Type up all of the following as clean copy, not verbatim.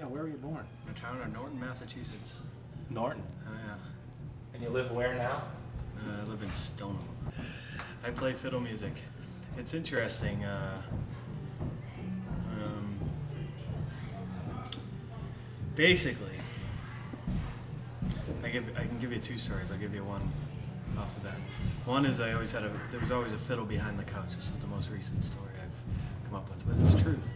where were you born? In a town in Norton, Massachusetts. Norton. Oh, yeah. And you live where now? I live in Stoneham. I play fiddle music. It's interesting. Basically, I can give you two stories. I'll give you one off the bat. One is there was always a fiddle behind the couch. This is the most recent story I've come up with, but it's truth.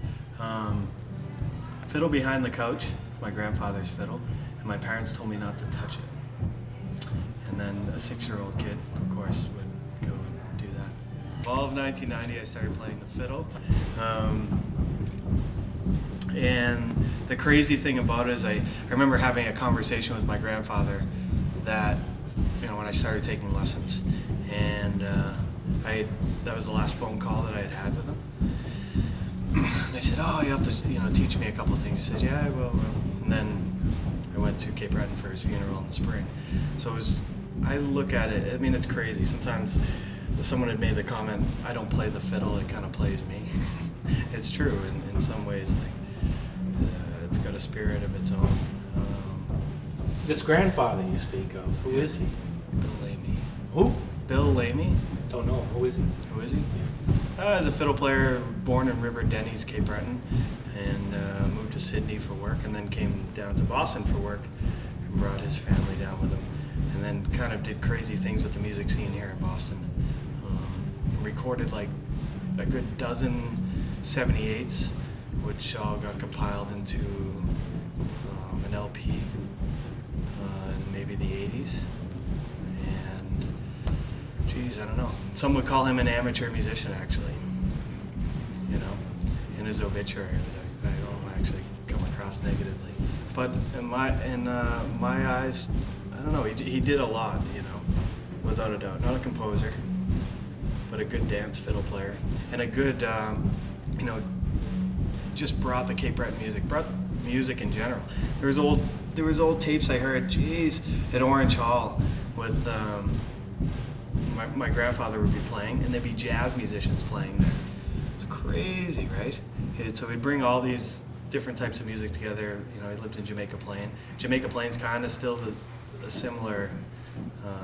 Fiddle behind the couch, my grandfather's fiddle, and my parents told me not to touch it. And then a 6-year-old kid, of course, would go and do that. Fall of 1990, I started playing the fiddle. And the crazy thing about it is I remember having a conversation with my grandfather that, when I started taking lessons. And that was the last phone call that I had with him. And I said, "Oh, you have to, teach me a couple of things." He said, "Yeah, I will." And then I went to Cape Breton for his funeral in the spring. So I look at it, it's crazy. Sometimes someone had made the comment, "I don't play the fiddle, it kind of plays me." It's true in some ways. It's got a spirit of its own. This grandfather you speak of, who is he? Bill Lamey. Who? Bill Lamey. Don't know. Who is he? Who is he? As a fiddle player, born in River Denny's, Cape Breton, and moved to Sydney for work, and then came down to Boston for work, and brought his family down with him, and then kind of did crazy things with the music scene here in Boston. Recorded like a good dozen 78s, which all got compiled into an LP in maybe the 80s. And, geez, I don't know. Some would call him an amateur musician, actually. In his obituary, I don't actually come across negatively. But in my eyes, I don't know, he did a lot, without a doubt. Not a composer, but a good dance fiddle player. And a good, just brought the Cape Breton music, brought music in general. There was old tapes I heard, at Orange Hall with my grandfather would be playing, and there'd be jazz musicians playing there. It's crazy, right? So he'd bring all these different types of music together. He lived in Jamaica Plain. Jamaica Plain's kind of still a similar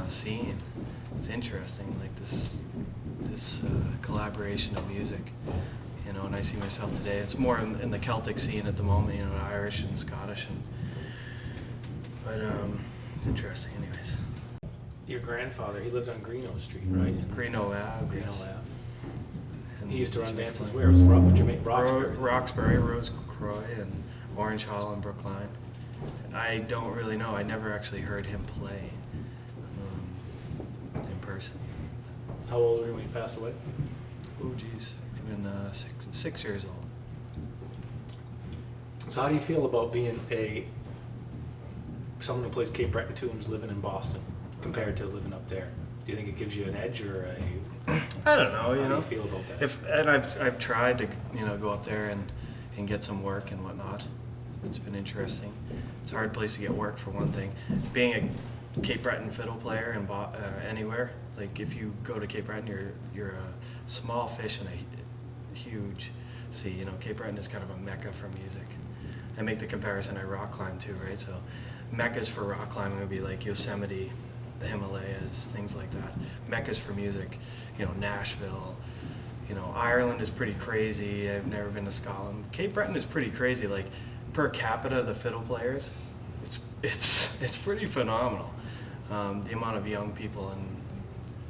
scene. It's interesting, like this collaboration of music. And I see myself today. It's more in the Celtic scene at the moment, Irish and Scottish, but it's interesting, anyways. Your grandfather, he lived on Greenough Street, right? Greenough Ave. Yes. And he used to run dances where? It was Roxbury? Roxbury, Rose Croix, and Orange Hall and Brookline. I don't really know. I never actually heard him play in person. How old were you when he passed away? Oh, geez. Been 6 years old. So how do you feel about being someone who plays Cape Breton tunes living in Boston compared to living up there? Do you think it gives you an edge or I don't know, How do you feel about that? I've tried to go up there and get some work and whatnot. It's been interesting. It's a hard place to get work, for one thing. Being a Cape Breton fiddle player in anywhere, like if you go to Cape Breton, you're a small fish in a huge sea. Cape Breton is kind of a mecca for music. I make the comparison, I rock climb too, right? So meccas for rock climbing would be like Yosemite, the Himalayas, things like that. Meccas for music, Nashville. Ireland is pretty crazy. I've never been to Scotland. Cape Breton is pretty crazy. Like per capita, the fiddle players, it's pretty phenomenal. The amount of young people and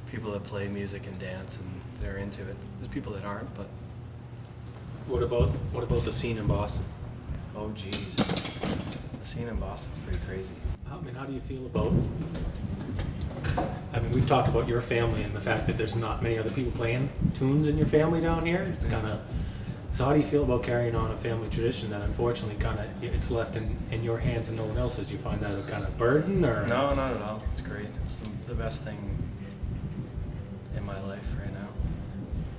people that play music and dance and they're into it. There's people that aren't, but. What about the scene in Boston? Oh, geez. The scene in Boston's pretty crazy. How do you feel about? We've talked about your family and the fact that there's not many other people playing tunes in your family down here. It's kind of. So how do you feel about carrying on a family tradition that unfortunately it's left in your hands and no one else's? Do you find that a kind of burden or? No, not at all. It's great. It's the best thing in my life right now.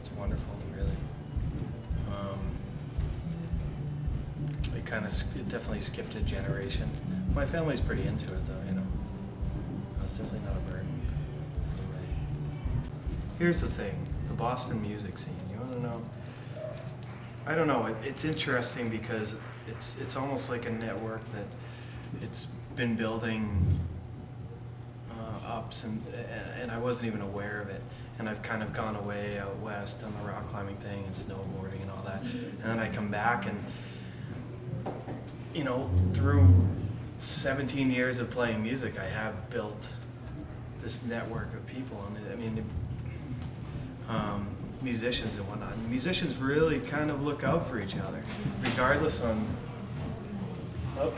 It's wonderful, really. It definitely skipped a generation. My family's pretty into it, though. It's definitely not a burden. Anyway, here's the thing: the Boston music scene. You want to know? I don't know. It's interesting because it's almost like a network that it's been building ups, and I wasn't even aware of it. And I've kind of gone away out west on the rock climbing thing and snowboarding and all that. And then I come back and, you know, through 17 years of playing music, I have built this network of people. And I mean, musicians and whatnot. And musicians really kind of look out for each other, regardless on. Oh,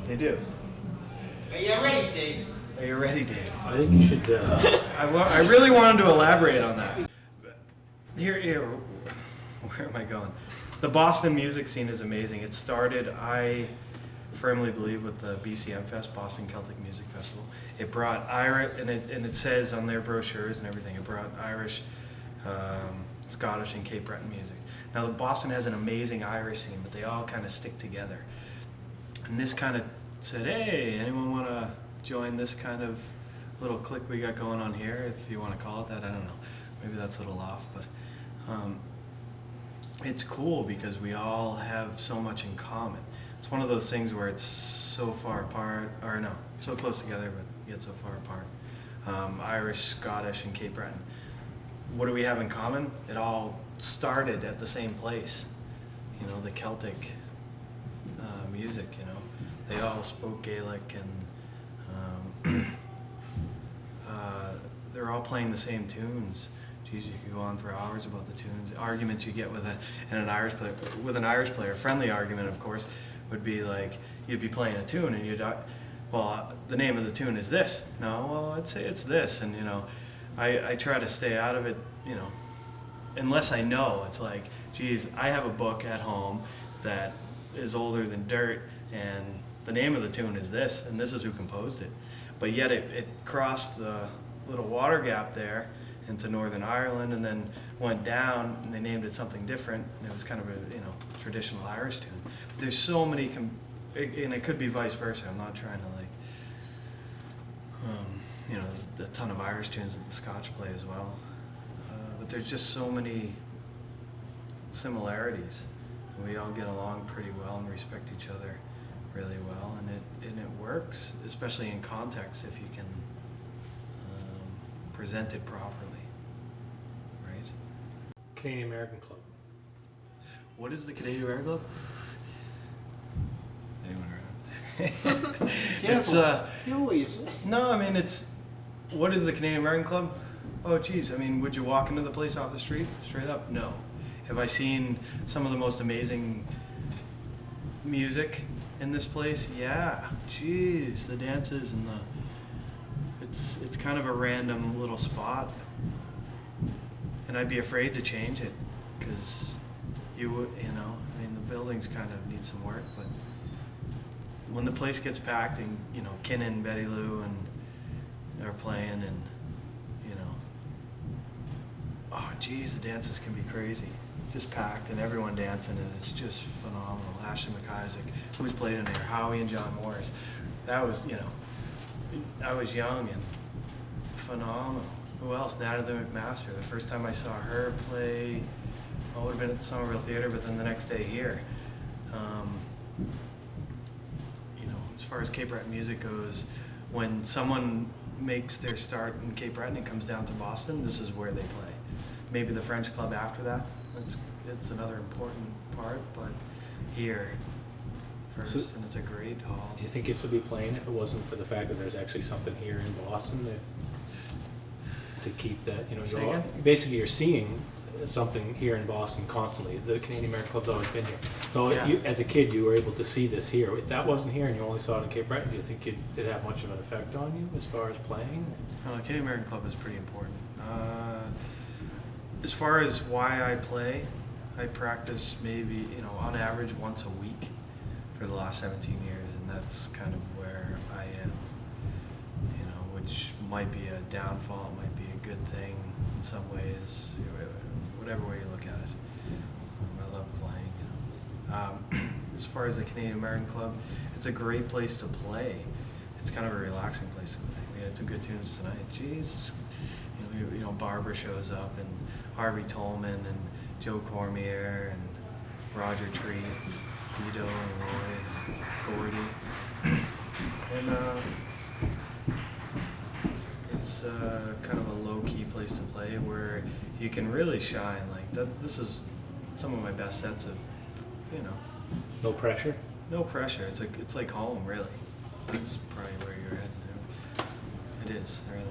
they do. Are you ready, David? Are you ready, Dave? I think you should. I really wanted to elaborate on that. Here, where am I going? The Boston music scene is amazing. It started, I firmly believe, with the BCM Fest, Boston Celtic Music Festival. It brought Irish, and it says on their brochures and everything, it brought Irish, Scottish, and Cape Breton music. Now, Boston has an amazing Irish scene, but they all kind of stick together. And this kind of said, hey, anyone want to join this kind of little clique we got going on here, if you want to call it that? I don't know. Maybe that's a little off, but it's cool because we all have so much in common. It's one of those things where it's so far apart, or no, so close together, but yet so far apart. Irish, Scottish, and Cape Breton. What do we have in common? It all started at the same place. You know, the Celtic music, you know. They all spoke Gaelic, and they're all playing the same tunes. Geez, you could go on for hours about the tunes. The arguments you get with an Irish player, a friendly argument, of course, would be like, you'd be playing a tune and you'd, well, the name of the tune is this. No, well, I'd say it's this. And, you know, I try to stay out of it, you know, unless I know. It's like, geez, I have a book at home that is older than dirt, and the name of the tune is this, and this is who composed it. But yet it crossed the little water gap there into Northern Ireland, and then went down, and they named it something different, and it was kind of a, you know, traditional Irish tune. But there's so many, and it could be vice versa. I'm not trying to, like, you know, there's a ton of Irish tunes that the Scotch play as well. But there's just so many similarities. We all get along pretty well and respect each other really well, and it works, especially in context, if you can present it properly, right? Canadian American Club. What is the Canadian American Club? Anyone around? It's You know what you say. no, I mean, what is the Canadian American Club? Oh, geez, I mean, would you walk into the place off the street, straight up? No. Have I seen some of the most amazing music in this place? Yeah. Geez, the dances and it's kind of a random little spot, and I'd be afraid to change it because you know, I mean, the buildings kind of need some work, but when the place gets packed and, you know, Kinnan, Betty Lou and are playing, and, you know, oh geez, the dances can be crazy. Just packed and everyone dancing, and it's just phenomenal. Ashley McIsaac, who's played in there, Howie and John Morris. That was, you know, I was young and phenomenal. Who else? Natalie McMaster. The first time I saw her play, I would have been at the Somerville Theatre, but then the next day here. You know, as far as Cape Breton music goes, when someone makes their start in Cape Breton and comes down to Boston, this is where they play. Maybe the French Club after that. It's another important part, but here first, and it's a great hall. Do you think you'd still be playing if it wasn't for the fact that there's actually something here in Boston to keep that, you know, Say again? basically you're seeing something here in Boston constantly. The Canadian American Club's always been here. So Yeah. as a kid, you were able to see this here. If that wasn't here and you only saw it in Cape Breton, do you think it'd have much of an effect on you as far as playing? The Canadian American Club is pretty important. As far as why I play, I practice maybe, you know, on average once a week for the last 17 years, and that's kind of where I am, you know, which might be a downfall, it might be a good thing in some ways, you know, whatever way you look at it. I love playing, you know. As far as the Canadian American Club, it's a great place to play. It's kind of a relaxing place to play. We had some good tunes tonight. Jesus. You know, Barbara shows up, and Harvey Tolman, and Joe Cormier, and Roger Tree. Vito and Roy and Gordy. And it's kind of a low-key place to play where you can really shine. Like this is some of my best sets of, No pressure. no pressure. It's like home, really. That's probably where you're heading. It is, really.